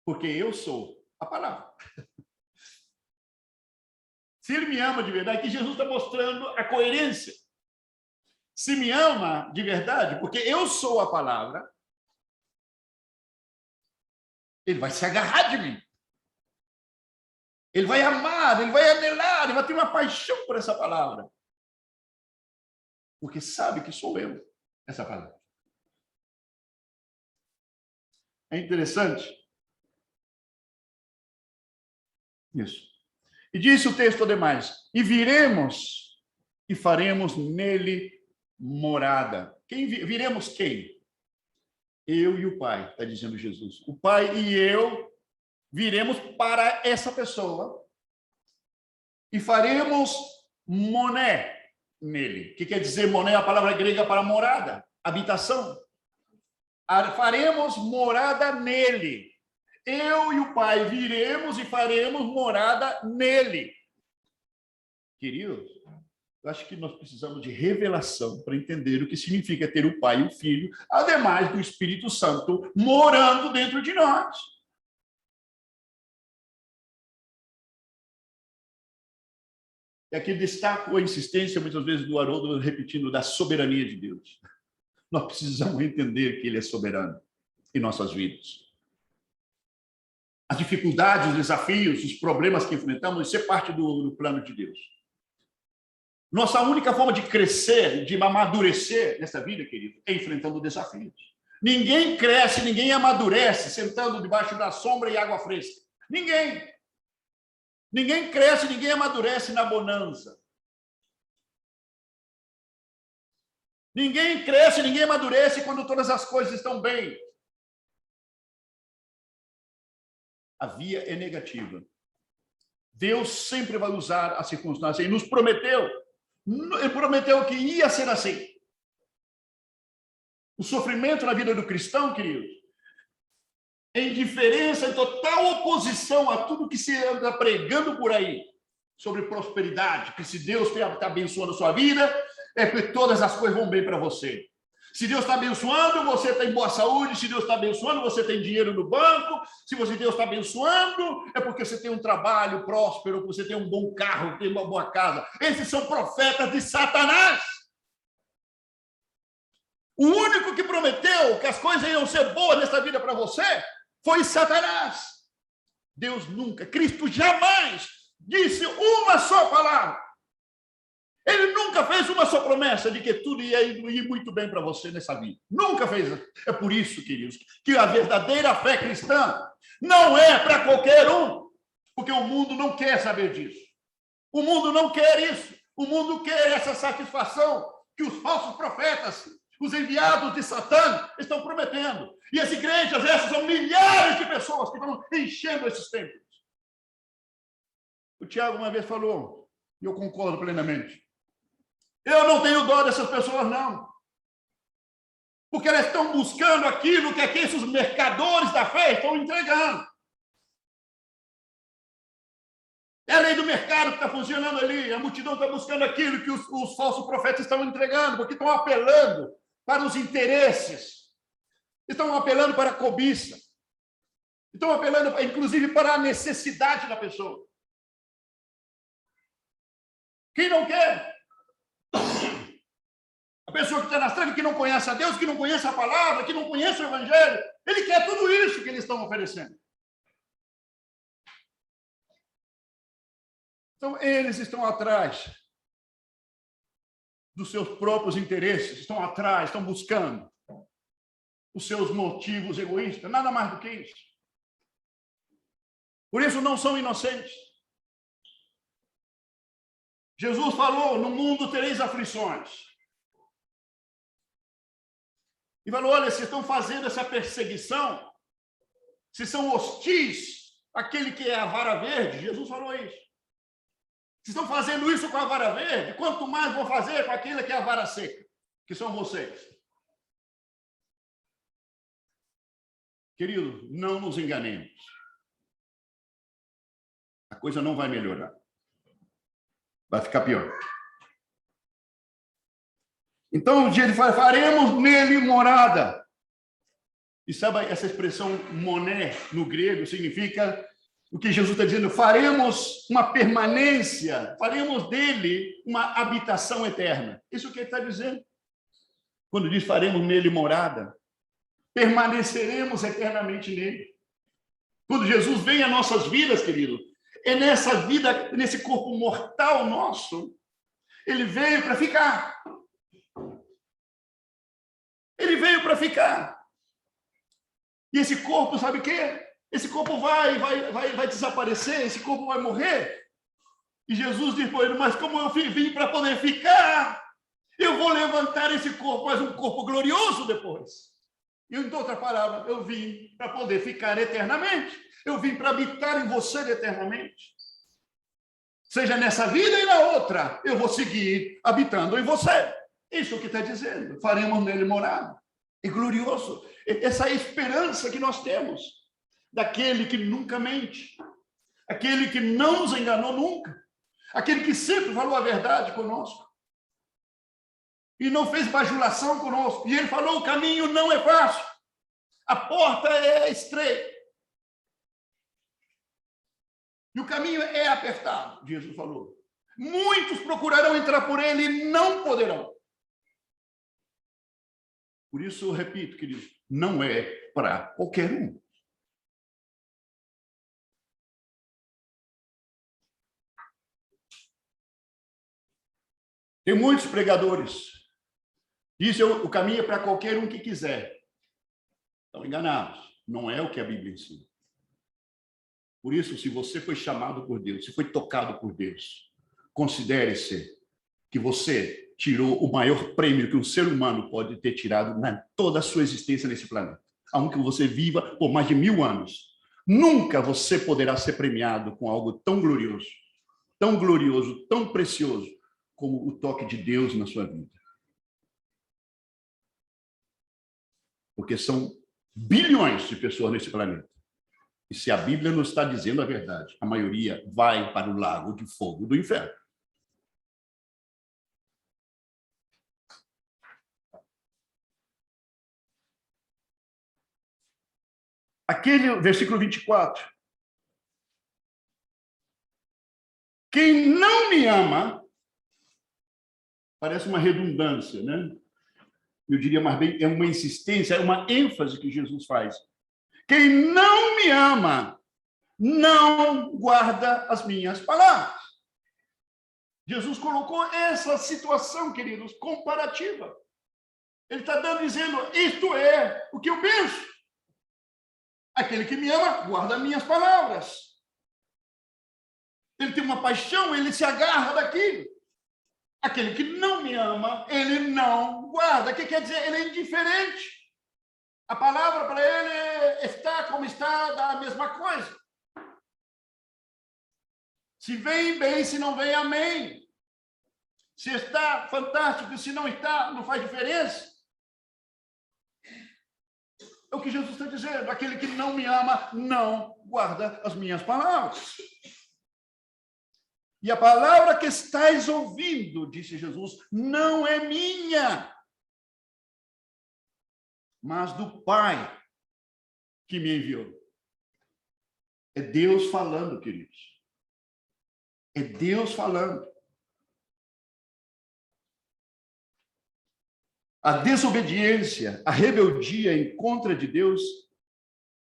Porque eu sou a palavra. Se ele me ama de verdade, aqui Jesus está mostrando a coerência. Se me ama de verdade, porque eu sou a palavra, ele vai se agarrar de mim. Ele vai amar, ele vai anelar, ele vai ter uma paixão por essa palavra. Porque sabe que sou eu, essa palavra. É interessante. Isso. E disse o texto ademais: e viremos e faremos nele morada. Viremos quem? Eu e o Pai, está dizendo Jesus. O Pai e eu viremos para essa pessoa e faremos moné nele. O que quer dizer moné? A palavra grega para morada, habitação. Faremos morada nele. Eu e o Pai viremos e faremos morada nele. Queridos, eu acho que nós precisamos de revelação para entender o que significa ter o Pai e o Filho, ademais do Espírito Santo morando dentro de nós. E aqui destaco a insistência, muitas vezes, do Haroldo repetindo da soberania de Deus. Nós precisamos entender que Ele é soberano em nossas vidas. As dificuldades, os desafios, os problemas que enfrentamos, isso é parte do plano de Deus. Nossa única forma de crescer, de amadurecer nessa vida, querido, é enfrentando desafios. Ninguém cresce, ninguém amadurece sentando debaixo da sombra e água fresca. Ninguém. Ninguém cresce, ninguém amadurece na bonança. Ninguém cresce, ninguém amadurece quando todas as coisas estão bem. A via é negativa. Deus sempre vai usar a circunstância e nos prometeu. Ele prometeu que ia ser assim. O sofrimento na vida do cristão, querido, é indiferença, em total oposição a tudo que se anda pregando por aí sobre prosperidade, que se Deus está abençoando a sua vida, é porque todas as coisas vão bem para você. Se Deus está abençoando, você está em boa saúde. Se Deus está abençoando, você tem dinheiro no banco. Se Deus está abençoando, é porque você tem um trabalho próspero, você tem um bom carro, tem uma boa casa. Esses são profetas de Satanás. O único que prometeu que as coisas iam ser boas nessa vida para você foi Satanás. Deus nunca, Cristo jamais disse uma só palavra. Ele nunca fez uma só promessa de que tudo ia ir muito bem para você nessa vida. Nunca fez. É por isso, queridos, que a verdadeira fé cristã não é para qualquer um, porque o mundo não quer saber disso. O mundo não quer isso. O mundo quer essa satisfação que os falsos profetas, os enviados de Satã, estão prometendo. E as igrejas, essas são milhares de pessoas que estão enchendo esses templos. O Tiago uma vez falou, e eu concordo plenamente, eu não tenho dó dessas pessoas, não. Porque elas estão buscando aquilo que esses mercadores da fé estão entregando. É a lei do mercado que está funcionando ali. A multidão está buscando aquilo que os falsos profetas estão entregando, porque estão apelando para os interesses. Estão apelando para a cobiça. Estão apelando, inclusive, para a necessidade da pessoa. Quem não quer? A pessoa que está nas trevas, que não conhece a Deus, que não conhece a palavra, que não conhece o Evangelho, ele quer tudo isso que eles estão oferecendo. Então, eles estão atrás dos seus próprios interesses, estão atrás, estão buscando os seus motivos egoístas, nada mais do que isso. Por isso, não são inocentes. Jesus falou, no mundo tereis aflições. E falou, olha, se estão fazendo essa perseguição, se são hostis àquele que é a vara verde, Jesus falou isso. Se estão fazendo isso com a vara verde, quanto mais vão fazer com aquele que é a vara seca, que são vocês. Querido, não nos enganemos. A coisa não vai melhorar. Vai ficar pior. Então, ele fala, faremos nele morada. E sabe essa expressão moné, no grego, significa o que Jesus está dizendo? Faremos uma permanência, faremos dele uma habitação eterna. Isso que ele está dizendo. Quando diz faremos nele morada, permaneceremos eternamente nele. Quando Jesus vem às nossas vidas, querido, é nessa vida, nesse corpo mortal nosso, ele veio para ficar. Ele veio para ficar. E esse corpo, sabe o quê? Esse corpo vai desaparecer, esse corpo vai morrer. E Jesus diz para ele, mas como eu vim para poder ficar, eu vou levantar esse corpo, mas um corpo glorioso depois. Em outra palavra, eu vim para poder ficar eternamente. Eu vim para habitar em você eternamente. Seja nessa vida e na outra, eu vou seguir habitando em você. Isso que está dizendo. Faremos nele morada. É glorioso. Essa é a esperança que nós temos. Daquele que nunca mente. Aquele que não nos enganou nunca. Aquele que sempre falou a verdade conosco. E não fez bajulação conosco. E ele falou, o caminho não é fácil. A porta é estreita. E o caminho é apertado, Jesus falou. Muitos procurarão entrar por ele e não poderão. Por isso, eu repito, queridos, não é para qualquer um. Tem muitos pregadores. Dizem o caminho é para qualquer um que quiser. Estão enganados. Não é o que a Bíblia ensina. Por isso, se você foi chamado por Deus, se foi tocado por Deus, considere-se que você tirou o maior prêmio que um ser humano pode ter tirado na toda a sua existência nesse planeta. Aunque você viva por mais de 1000 anos. Nunca você poderá ser premiado com algo tão glorioso, tão precioso, como o toque de Deus na sua vida. Porque são bilhões de pessoas nesse planeta. E se a Bíblia não está dizendo a verdade, a maioria vai para o lago de fogo do inferno. Aquele versículo 24. Quem não me ama, parece uma redundância, né? Eu diria mais bem, é uma insistência, é uma ênfase que Jesus faz. Quem não me ama, não guarda as minhas palavras. Jesus colocou essa situação, queridos, comparativa. Ele está dizendo, isto é o que eu penso. Aquele que me ama, guarda minhas palavras. Ele tem uma paixão, ele se agarra daquilo. Aquele que não me ama, ele não guarda. O que quer dizer? Ele é indiferente. A palavra para ele está como está, dá a mesma coisa. Se vem, bem, se não vem, amém. Se está, fantástico, se não está, não faz diferença. É o que Jesus está dizendo. Aquele que não me ama, não guarda as minhas palavras. E a palavra que estáis ouvindo, disse Jesus, não é minha, mas do Pai que me enviou. É Deus falando, queridos. É Deus falando. A desobediência, a rebeldia em contra de Deus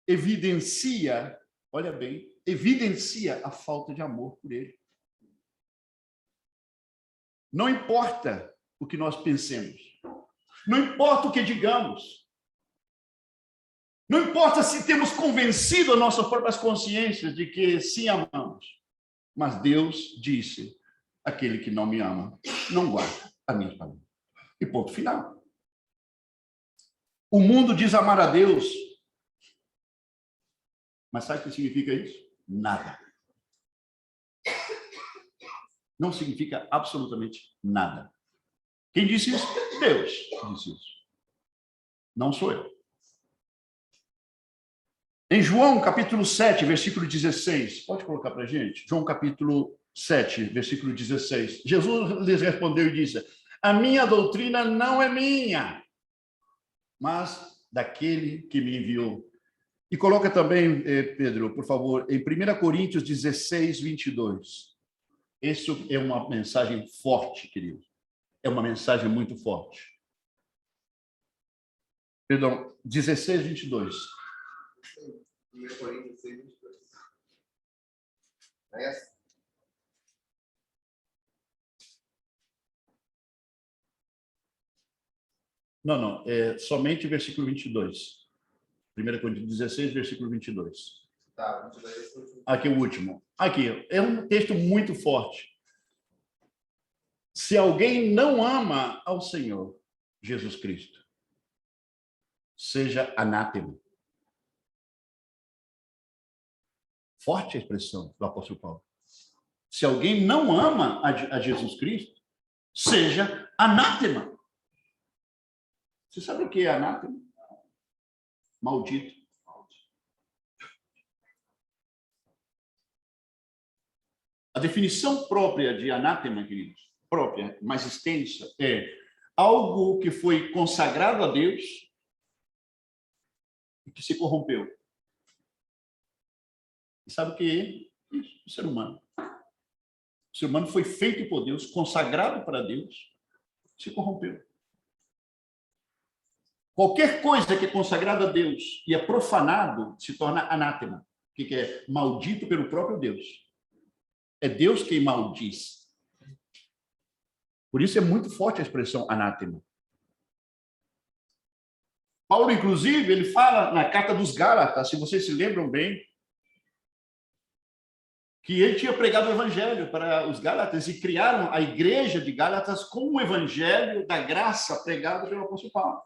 evidencia, olha bem, evidencia a falta de amor por Ele. Não importa o que nós pensemos. Não importa o que digamos. Não importa se temos convencido as nossas próprias consciências de que sim amamos. Mas Deus disse, aquele que não me ama, não guarda a minha palavra. E ponto final. O mundo diz amar a Deus. Mas sabe o que significa isso? Nada. Não significa absolutamente nada. Quem disse isso? Deus disse isso. Não sou eu. Em João, capítulo 7, versículo 16. Pode colocar para a gente? João, capítulo 7, versículo 16. Jesus lhes respondeu e disse, a minha doutrina não é minha, mas daquele que me enviou. E coloca também, Pedro, por favor, em 1 Coríntios 16, 22. Isso é uma mensagem forte, querido. É uma mensagem muito forte. Perdão, 16, 22.
1 Coríntios 6, 22. É essa?
Não, é somente versículo 22. 1 Coríntios 16, versículo 22.
Tá, 22.
Aqui o último. Aqui, é um texto muito forte. Se alguém não ama ao Senhor Jesus Cristo, seja anátema. Forte a expressão do apóstolo Paulo. Se alguém não ama a Jesus Cristo, seja anátema. Você sabe o que é anátema? Maldito. A definição própria de anátema, queridos, própria, mais extensa, é algo que foi consagrado a Deus e que se corrompeu. E sabe o que é isso? O ser humano. O ser humano foi feito por Deus, consagrado para Deus, se corrompeu. Qualquer coisa que é consagrada a Deus e é profanado se torna anátema. O que é? Maldito pelo próprio Deus. É Deus quem maldiz. Por isso é muito forte a expressão anátema. Paulo, inclusive, ele fala na carta dos Gálatas, se vocês se lembram bem, que ele tinha pregado o evangelho para os Gálatas e criaram a igreja de Gálatas com o evangelho da graça pregado pelo apóstolo Paulo.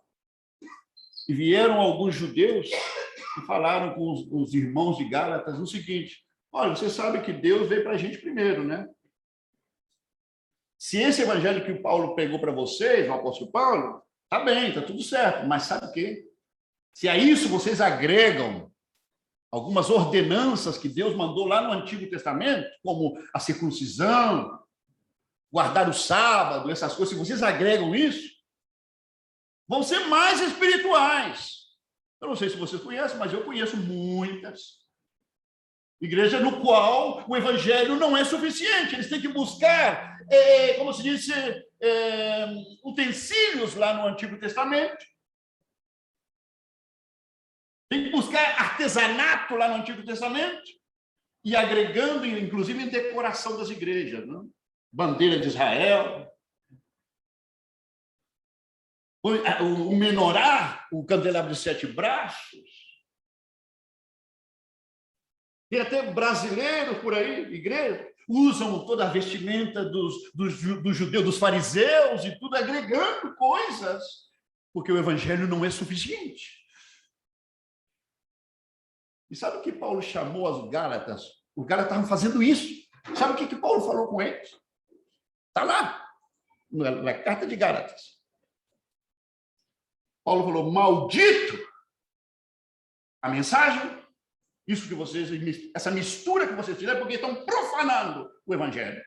E vieram alguns judeus e falaram com os irmãos de Gálatas o seguinte: olha, você sabe que Deus veio para a gente primeiro, né? Se esse evangelho que o Paulo pregou para vocês, o apóstolo Paulo, tá bem, tá tudo certo, mas sabe o quê? Se a isso vocês agregam algumas ordenanças que Deus mandou lá no Antigo Testamento, como a circuncisão, guardar o sábado, essas coisas, se vocês agregam isso, vão ser mais espirituais. Eu não sei se vocês conhecem, mas eu conheço muitas igrejas no qual o evangelho não é suficiente. Eles têm que buscar, como se diz, utensílios lá no Antigo Testamento. Tem que buscar artesanato lá no Antigo Testamento e agregando, inclusive, em decoração das igrejas, né? Bandeira de Israel, o menorá, o candelabro de 7 braços. Tem até brasileiros por aí, igreja, usam toda a vestimenta dos judeus, dos fariseus e tudo, agregando coisas, porque o evangelho não é suficiente. E sabe o que Paulo chamou aos Gálatas? Os Gálatas estavam fazendo isso. Sabe o que Paulo falou com eles? Está lá, na carta de Gálatas. Paulo falou: maldito a mensagem, isso que vocês, essa mistura que vocês fizeram, porque estão profanando o evangelho.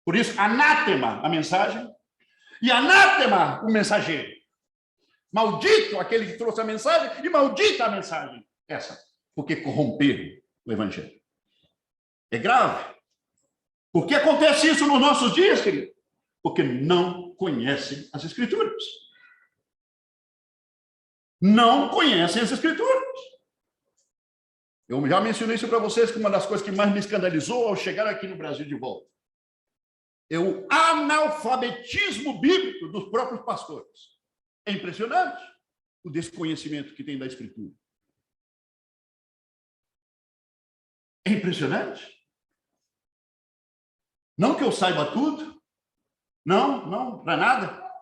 Por isso, anátema a mensagem e anátema o mensageiro. Maldito aquele que trouxe a mensagem e maldita a mensagem. Essa, porque corromperam o evangelho. É grave. Por que acontece isso nos nossos dias, querido? Porque não conhecem as Escrituras. Não conhecem as Escrituras. Eu já mencionei isso para vocês, que uma das coisas que mais me escandalizou ao chegar aqui no Brasil de volta é o analfabetismo bíblico dos próprios pastores. É impressionante o desconhecimento que tem da Escritura. É impressionante. Não que eu saiba tudo. Não, para nada.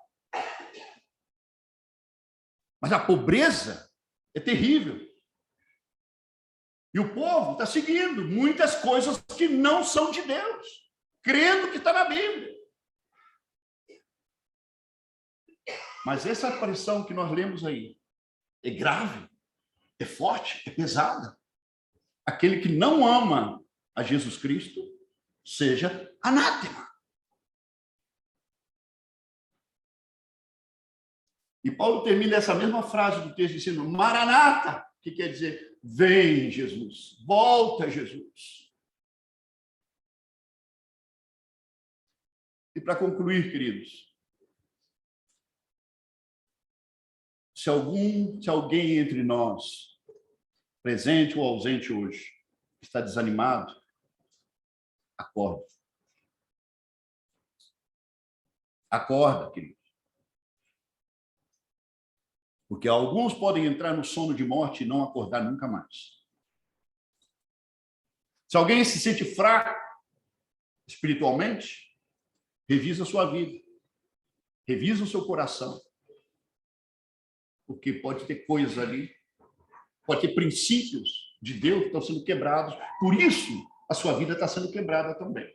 Mas a pobreza é terrível. E o povo está seguindo muitas coisas que não são de Deus, crendo que está na Bíblia. Mas essa aparição que nós lemos aí é grave, é forte, é pesada. Aquele que não ama a Jesus Cristo, seja anátema. E Paulo termina essa mesma frase do texto dizendo: Maranata, que quer dizer: vem, Jesus, volta, Jesus. E para concluir, queridos, se alguém entre nós, presente ou ausente hoje, está desanimado, acorda. Acorda, querido. Porque alguns podem entrar no sono de morte e não acordar nunca mais. Se alguém se sente fraco espiritualmente, revisa a sua vida. Revisa o seu coração. porque pode ter coisas ali, pode ter princípios de Deus que estão sendo quebrados. Por isso, a sua vida está sendo quebrada também.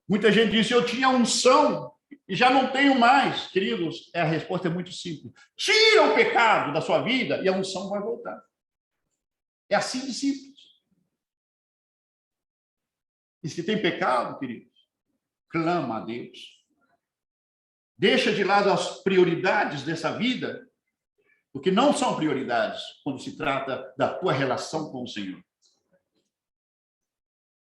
Muita gente diz, eu tinha unção e já não tenho mais. Queridos, a resposta é muito simples. Tira o pecado da sua vida e a unção vai voltar. É assim de simples. E se tem pecado, queridos, clama a Deus. Deixa de lado as prioridades dessa vida, porque não são prioridades quando se trata da tua relação com o Senhor.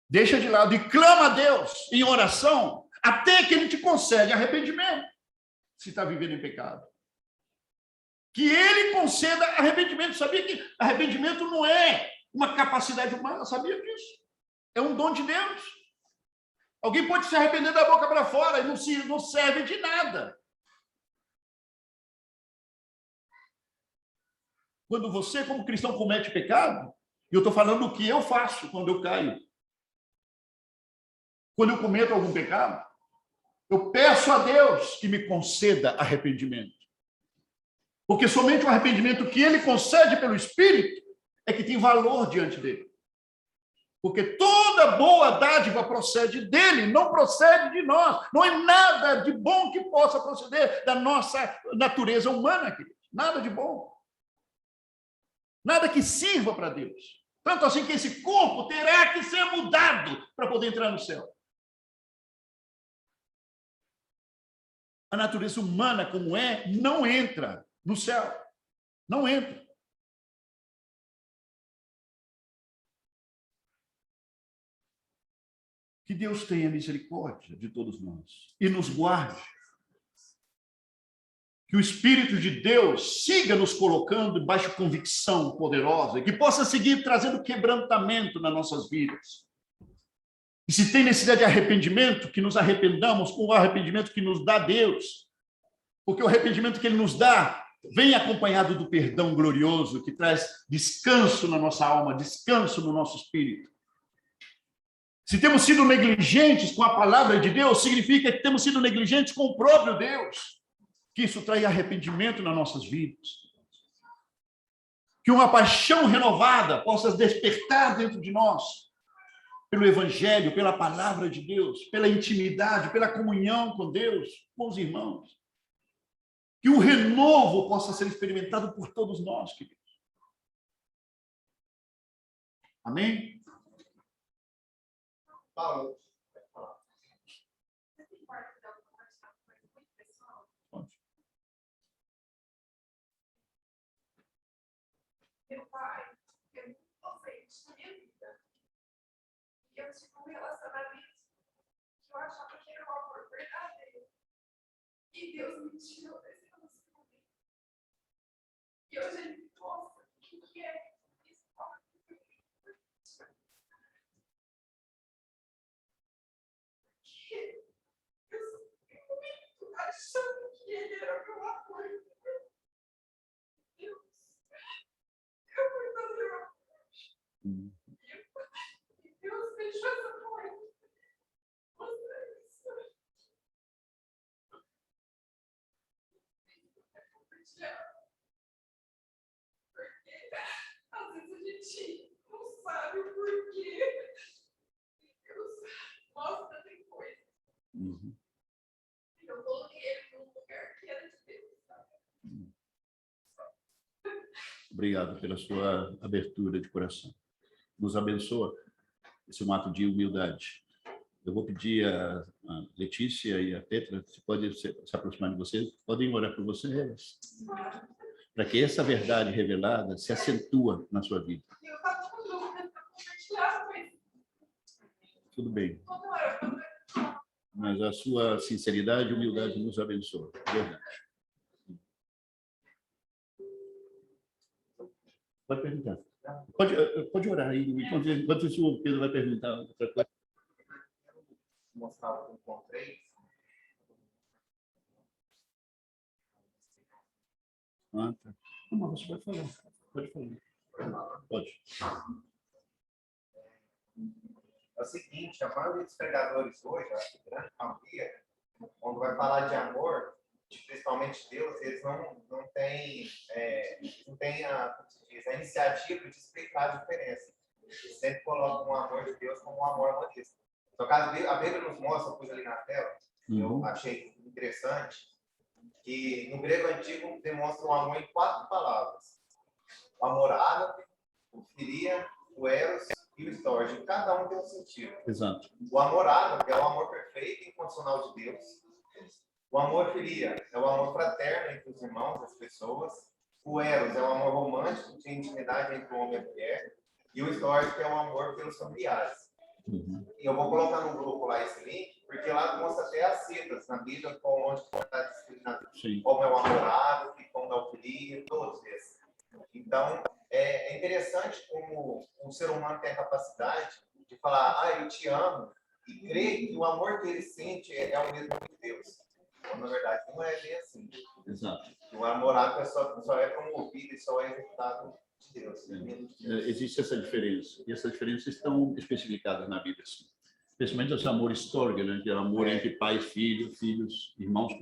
Deixa de lado e clama a Deus em oração, até que Ele te concede arrependimento, se está vivendo em pecado. Que Ele conceda arrependimento. Sabia que arrependimento não é uma capacidade humana? Sabia disso? É um dom de Deus. Alguém pode se arrepender da boca para fora e não serve de nada. Quando você, como cristão, comete pecado, e eu estou falando o que eu faço quando eu caio. Quando eu cometo algum pecado, eu peço a Deus que me conceda arrependimento. Porque somente o arrependimento que Ele concede pelo Espírito é que tem valor diante dele. Porque toda boa dádiva procede dele, não procede de nós. Não é nada de bom que possa proceder da nossa natureza humana, queridos. Nada de bom. Nada que sirva para Deus. Tanto assim que esse corpo terá que ser mudado para poder entrar no céu. A natureza humana, como é, não entra no céu. Não entra. Que Deus tenha misericórdia de todos nós e nos guarde. Que o Espírito de Deus siga nos colocando debaixo de convicção poderosa, que possa seguir trazendo quebrantamento nas nossas vidas. E se tem necessidade de arrependimento, que nos arrependamos com o arrependimento que nos dá Deus. Porque o arrependimento que Ele nos dá vem acompanhado do perdão glorioso, que traz descanso na nossa alma, descanso no nosso espírito. Se temos sido negligentes com a palavra de Deus, significa que temos sido negligentes com o próprio Deus. Que isso traga arrependimento nas nossas vidas. Que uma paixão renovada possa despertar dentro de nós, pelo Evangelho, pela palavra de Deus, pela intimidade, pela comunhão com Deus, com os irmãos. Que o renovo possa ser experimentado por todos nós, queridos. Amém?
Paulo.
Meu pai, eu muito inocente na minha vida. E eu tive um relacionamento que eu achava que era um amor verdadeiro. E Deus me tirou desse relacionamento. E hoje ele me mostra o que é isso. Porque eu sofri muito achando que ele era meu amor. Deus. Eu fui fazer uma coisa. E Deus fechou essa porta. Vocês. Compartilhar. Porque às vezes a gente não sabe o porquê. Deus mostra tem coisa. Eu coloquei ele num lugar que era de Deus, sabe?
Obrigado pela sua abertura de coração. Nos abençoa. Esse é um ato de humildade. Eu vou pedir a Letícia e a Petra, se pode se aproximar de vocês, podem orar por vocês, para que essa verdade revelada se acentua na sua vida.
Eu estava com dúvida para compartilhar, mas
Tudo bem,
toda hora eu
mas a sua sinceridade e humildade nos abençoa. Verdade. Pode perguntar. Pode orar aí, enquanto o Pedro vai perguntar outra coisa.
Vou mostrar o que eu encontrei.
Ah, tá. Não, mas você pode falar. Pode falar. Pode.
É o seguinte, a maioria dos pregadores hoje, acho que a grande maioria, quando vai falar de amor, principalmente Deus, eles não têm, não têm como se diz, a iniciativa de explicar a diferença. Eles sempre colocam o amor de Deus como um amor amonista. Só que a Bíblia nos mostra, eu pus ali na tela, eu achei interessante, que no grego antigo demonstra o amor em 4 palavras. O amor ágape, o filia, o eros e o storge. Cada um tem um sentido.
Exato.
O amor ágape é o amor perfeito e incondicional de Deus. O amor filia é o amor fraterno entre os irmãos, as pessoas. O eros é o amor romântico de intimidade entre o homem e a mulher. E o storge que é o amor pelos familiares. E eu vou colocar no grupo lá esse link, porque lá mostra até as citas na Bíblia, onde está descrito como é o amor ágape, como é o filia, todos esses. Então, é interessante como o ser humano tem a capacidade de falar, eu te amo, e crer que o amor que ele sente é o mesmo de Deus. Então, na verdade, não é bem assim.
Exato.
O amor ágape só é promovido e só é executado de Deus.
Existe essa diferença. E essas diferenças estão especificadas na Bíblia, sim. Especialmente esse amor histórico, né? Que é o amor entre pais, filhos, irmãos,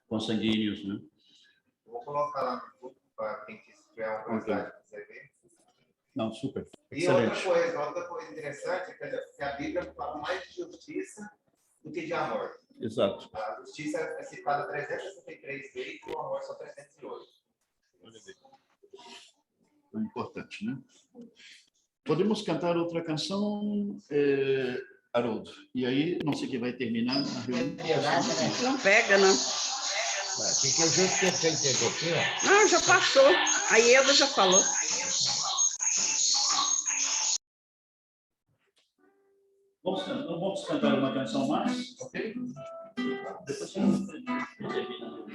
consanguíneos, né?
Eu vou colocar lá no grupo para quem tiver uma curiosidade de você ver.
Não, super.
E
Excelente.
outra coisa interessante é que a Bíblia fala mais de justiça do que de amor.
Exato.
A justiça é citada 363 vezes e o amor só 308.
É importante, né? Podemos cantar outra canção, Haroldo? E aí, não sei quem vai terminar a reunião.
Não pega, não.
Porque eu já esqueci de ter aqui, ó.
Não, já passou. A Ieda já falou.
Vamos cantar uma canção mais, ok? Depois você termina.